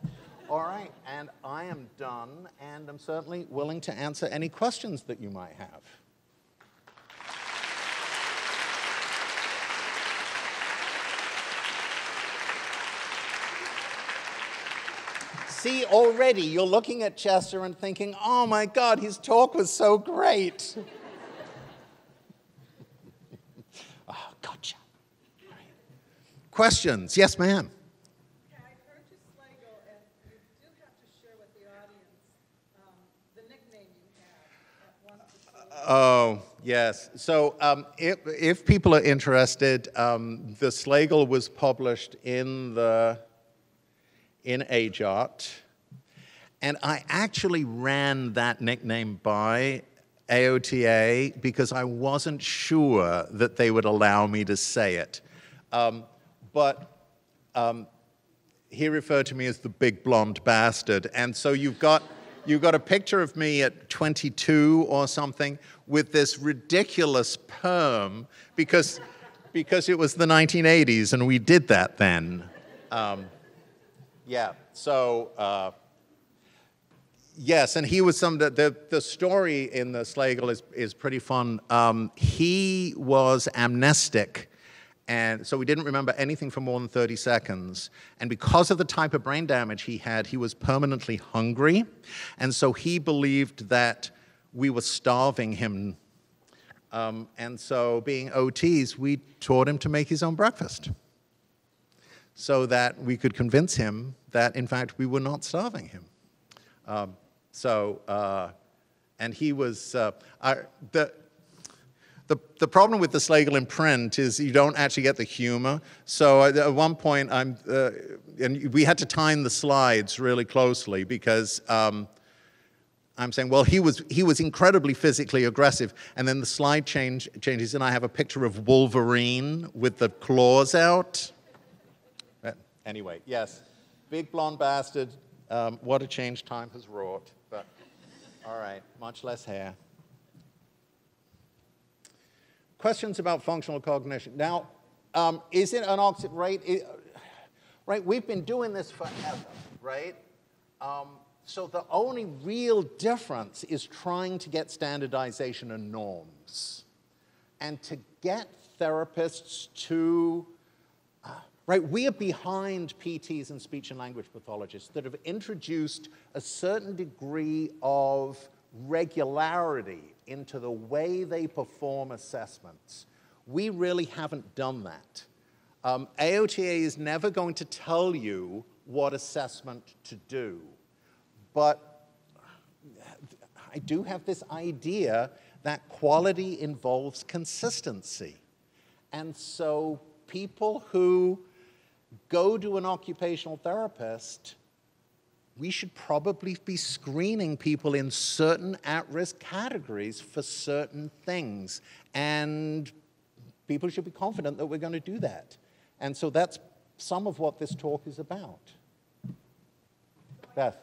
All right, and I am done, and I'm certainly willing to answer any questions that you might have. See, already you're looking at Chester and thinking, oh my God, his talk was so great. Oh, gotcha. Right. Questions? Yes, ma'am. Yeah, I heard you, Sligo, and you do have to share with the audience the nickname you had at one of the Oh, yes. So if people are interested, the Slagle was published in AJOT, and I actually ran that nickname by AOTA because I wasn't sure that they would allow me to say it. But he referred to me as the big blonde bastard, and so you've got a picture of me at 22 or something with this ridiculous perm because it was the 1980s and we did that then. Yeah, so, yes, and he was the story in the Slagle is pretty fun. He was amnestic, and so we didn't remember anything for more than 30 seconds. And because of the type of brain damage he had, he was permanently hungry, and so he believed that we were starving him. And so being OTs, we taught him to make his own breakfast, so that we could convince him that, in fact, we were not starving him. And he was, the problem with the Slagle in print is you don't actually get the humor. So at one point, and we had to time the slides really closely because I'm saying, well, he was incredibly physically aggressive, and then the slide changes, and I have a picture of Wolverine with the claws out. Anyway, yes, big blonde bastard, what a change time has wrought, but all right, much less hair. Questions about functional cognition. Now, is it an right, we've been doing this forever, right? So the only real difference is trying to get standardization and norms and to get therapists to right, we are behind PTs and speech and language pathologists that have introduced a certain degree of regularity into the way they perform assessments. We really haven't done that. AOTA is never going to tell you what assessment to do, but I do have this idea that quality involves consistency. And so people who go to an occupational therapist, we should probably be screening people in certain at-risk categories for certain things. And people should be confident that we're going to do that. And so that's some of what this talk is about. Beth?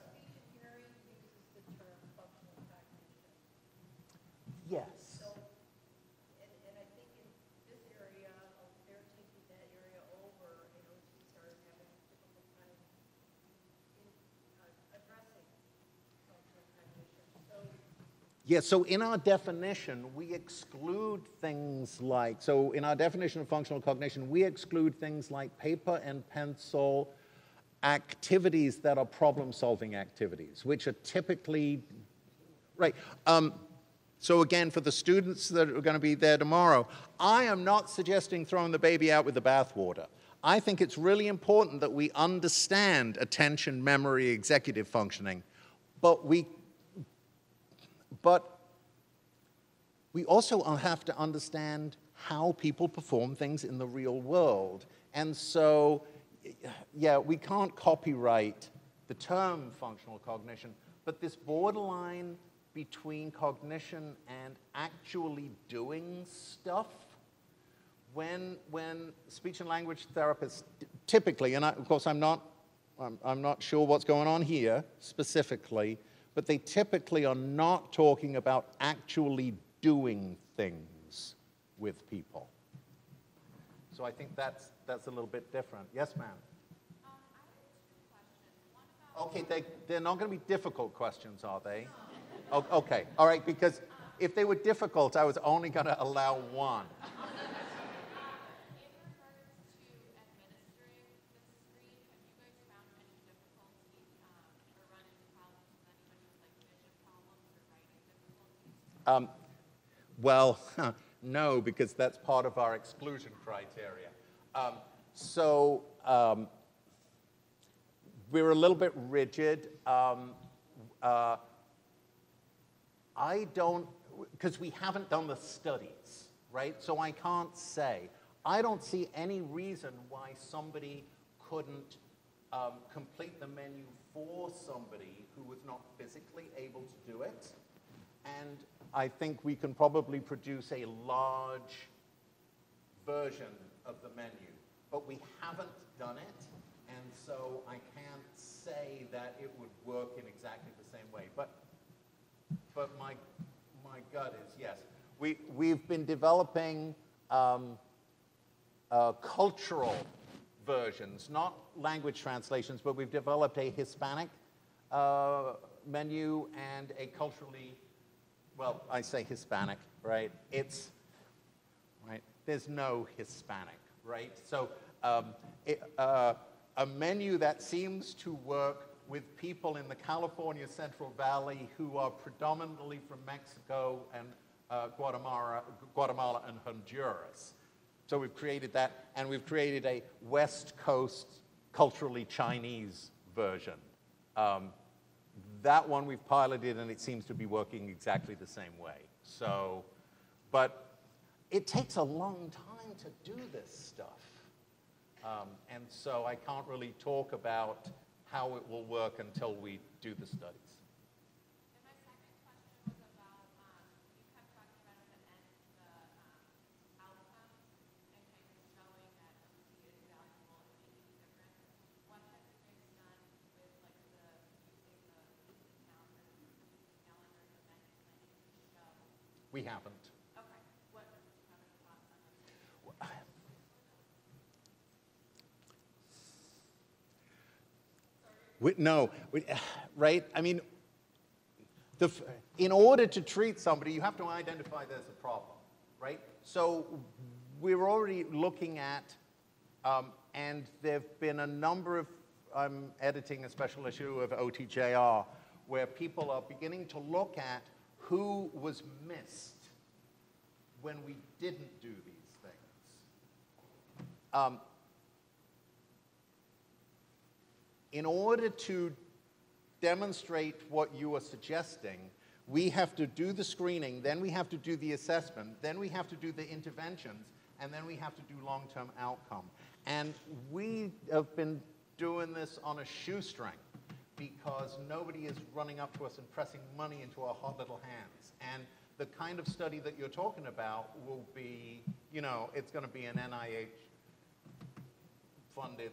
Yes. Yeah, so in our definition, we exclude things like, so in our definition of functional cognition, we exclude things like paper and pencil activities that are problem-solving activities, which are typically, right. So again, for the students that are going to be there tomorrow, I am not suggesting throwing the baby out with the bathwater. I think it's really important that we understand attention, memory, executive functioning, but we also have to understand how people perform things in the real world. And so, yeah, we can't copyright the term functional cognition, but this borderline between cognition and actually doing stuff, when speech and language therapists typically, and of course I'm not sure what's going on here specifically, but they typically are not talking about actually doing things with people. So I think that's a little bit different. Yes, ma'am? I have two questions. One about... Okay, they're not going to be difficult questions, are they? Oh, okay, all right, because if they were difficult, I was only going to allow one. Well, no, because that's part of our exclusion criteria. We're a little bit rigid. I don't, because we haven't done the studies, right? So I can't say. I don't see any reason why somebody couldn't complete the menu for somebody who was not physically able to do it. And I think we can probably produce a large version of the menu, but we haven't done it, and so I can't say that it would work in exactly the same way. But my gut is yes. We've been developing cultural versions, not language translations, but we've developed a Hispanic menu and a culturally, well, I say Hispanic, right? It's, right, there's no Hispanic, right? So a menu that seems to work with people in the California Central Valley who are predominantly from Mexico and Guatemala and Honduras. So we've created that, and we've created a West Coast culturally Chinese version. That one we've piloted, and it seems to be working exactly the same way. So, but it takes a long time to do this stuff. And so I can't really talk about how it will work until we do the studies. And my second question was about, you kept talking about at the end the outcomes and kind of showing that OT is valuable and making a difference. What has you guys done with like using the weekly calendar and event planning to show? We haven't. Okay. What do you have any thoughts on this? Right? I mean, in order to treat somebody, you have to identify there's a problem, right? So we're already looking at, and there have been a number of, I'm editing a special issue of OTJR, where people are beginning to look at who was missed when we didn't do these things. In order to demonstrate what you are suggesting, we have to do the screening, then we have to do the assessment, then we have to do the interventions, and then we have to do long-term outcome. And we have been doing this on a shoestring because nobody is running up to us and pressing money into our hot little hands. And the kind of study that you're talking about will be, you know, it's going to be an NIH-funded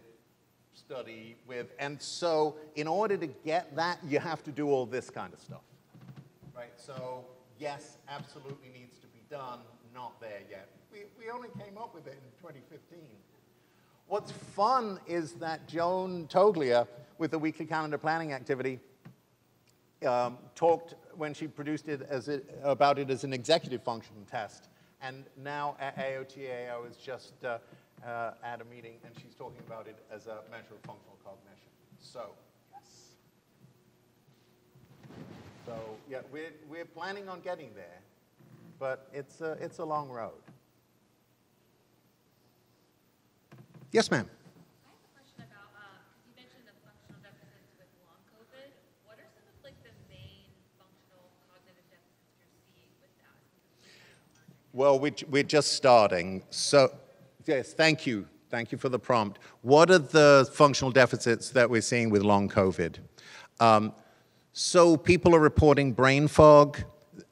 study with, and so in order to get that, you have to do all this kind of stuff, right? So yes, absolutely needs to be done, not there yet. We only came up with it in 2015. What's fun is that Joan Toglia, with the weekly calendar planning activity, talked when she produced it about it as an executive function test, and now at AOTAO is just at a meeting, and she's talking about it as a measure of functional cognition. So, yes. So, yeah, we're planning on getting there, but it's a long road. Yes, ma'am. I have a question about, you mentioned the functional deficits with long COVID. What are some of like the main functional cognitive deficits you're seeing with that? Well, we're just starting. So, yes, thank you. Thank you for the prompt. What are the functional deficits that we're seeing with long COVID? So people are reporting brain fog,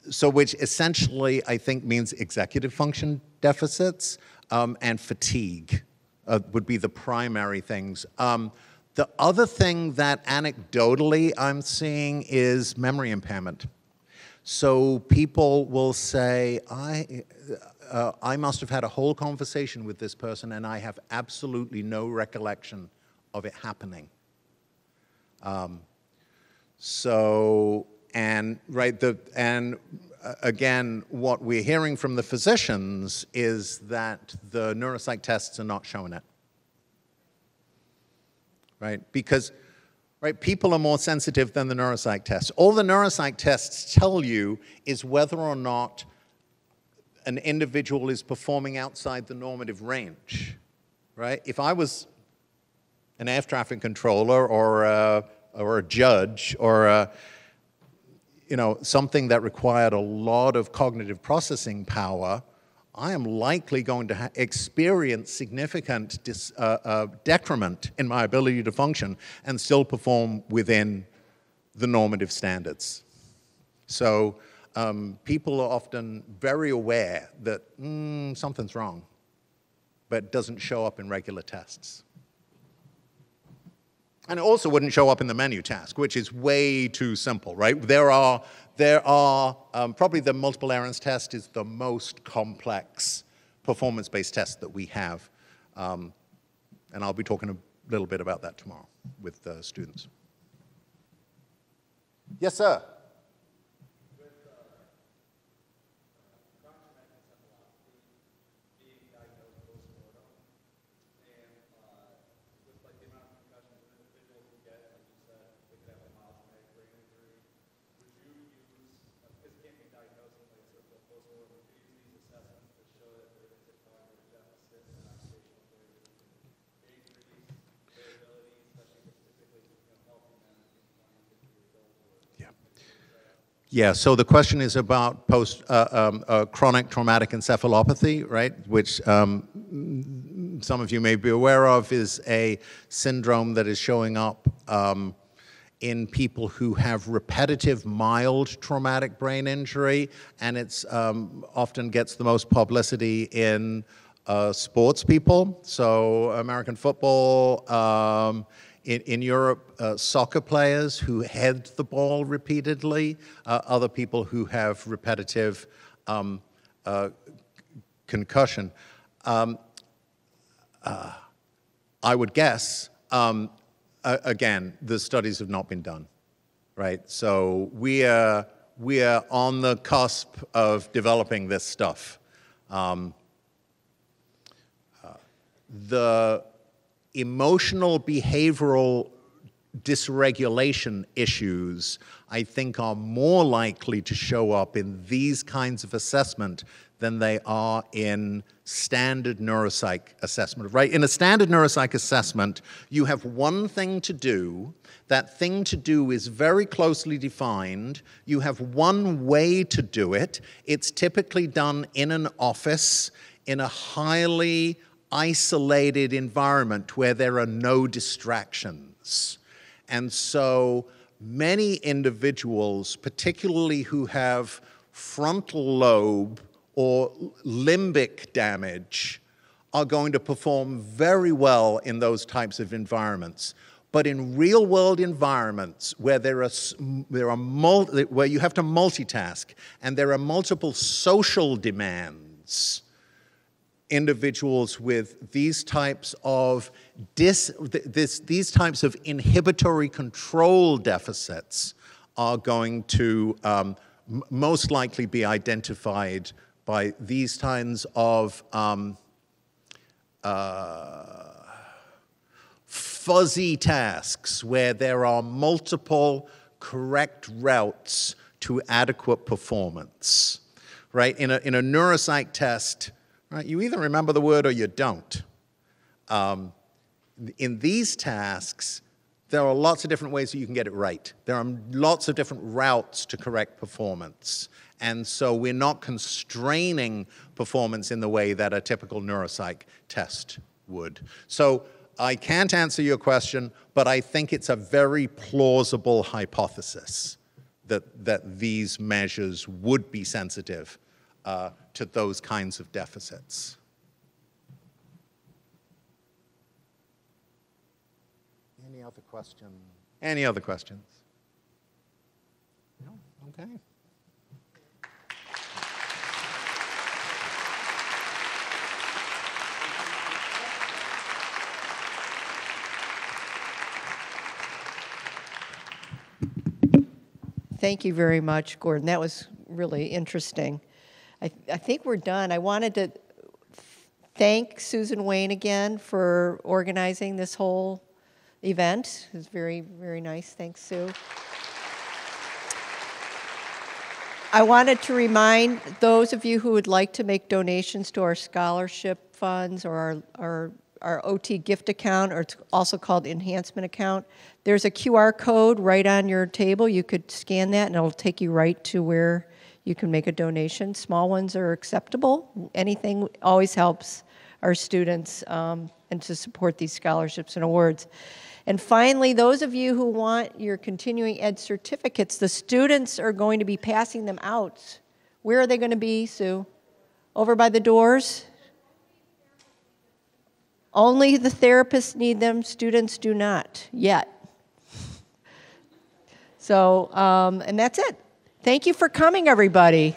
so which essentially I think means executive function deficits and fatigue would be the primary things. The other thing that anecdotally I'm seeing is memory impairment. So people will say, I must have had a whole conversation with this person and I have absolutely no recollection of it happening. Again, what we're hearing from the physicians is that the neuropsych tests are not showing it. Right? Because people are more sensitive than the neuropsych tests. All the neuropsych tests tell you is whether or not an individual is performing outside the normative range. Right? If I was an air traffic controller or a judge or something that required a lot of cognitive processing power, I am likely going to experience significant detriment in my ability to function and still perform within the normative standards. So people are often very aware that something's wrong, but it doesn't show up in regular tests. And it also wouldn't show up in the menu task, which is way too simple, right? There are probably the multiple errands test is the most complex performance-based test that we have. And I'll be talking a little bit about that tomorrow with students. Yes, sir. Yeah, so the question is about chronic traumatic encephalopathy, right? Which some of you may be aware of is a syndrome that is showing up in people who have repetitive mild traumatic brain injury, and it's often gets the most publicity in sports people. So American football, in Europe, soccer players who head the ball repeatedly, other people who have repetitive concussion. I would guess, again, the studies have not been done, right? So we are on the cusp of developing this stuff. The emotional behavioral dysregulation issues, I think, are more likely to show up in these kinds of assessment than they are in standard neuropsych assessment, right? In a standard neuropsych assessment, you have one thing to do. That thing to do is very closely defined. You have one way to do it. It's typically done in an office, in a highly isolated environment where there are no distractions. And so many individuals, particularly who have frontal lobe or limbic damage, are going to perform very well in those types of environments. But in real-world environments where where you have to multitask and there are multiple social demands, individuals with these types of these types of inhibitory control deficits are going to most likely be identified by these kinds of fuzzy tasks where there are multiple correct routes to adequate performance, right? In a neuropsych test, right, you either remember the word or you don't. In these tasks, there are lots of different ways that you can get it right. There are lots of different routes to correct performance. And so we're not constraining performance in the way that a typical neuropsych test would. So I can't answer your question, but I think it's a very plausible hypothesis that these measures would be sensitive to those kinds of deficits. Any other questions? Any other questions? No? Okay. Thank you very much, Gordon. That was really interesting. I think we're done. I wanted to thank Susan Wayne again for organizing this whole event. It was very, very nice. Thanks, Sue. I wanted to remind those of you who would like to make donations to our scholarship funds or our OT gift account, or it's also called enhancement account. There's a QR code right on your table. You could scan that and it'll take you right to where you can make a donation. Small ones are acceptable. Anything always helps our students and to support these scholarships and awards. And finally, those of you who want your continuing ed certificates, the students are going to be passing them out. Where are they going to be, Sue? Over by the doors? Only the therapists need them, students do not, yet. So, and that's it. Thank you for coming, everybody.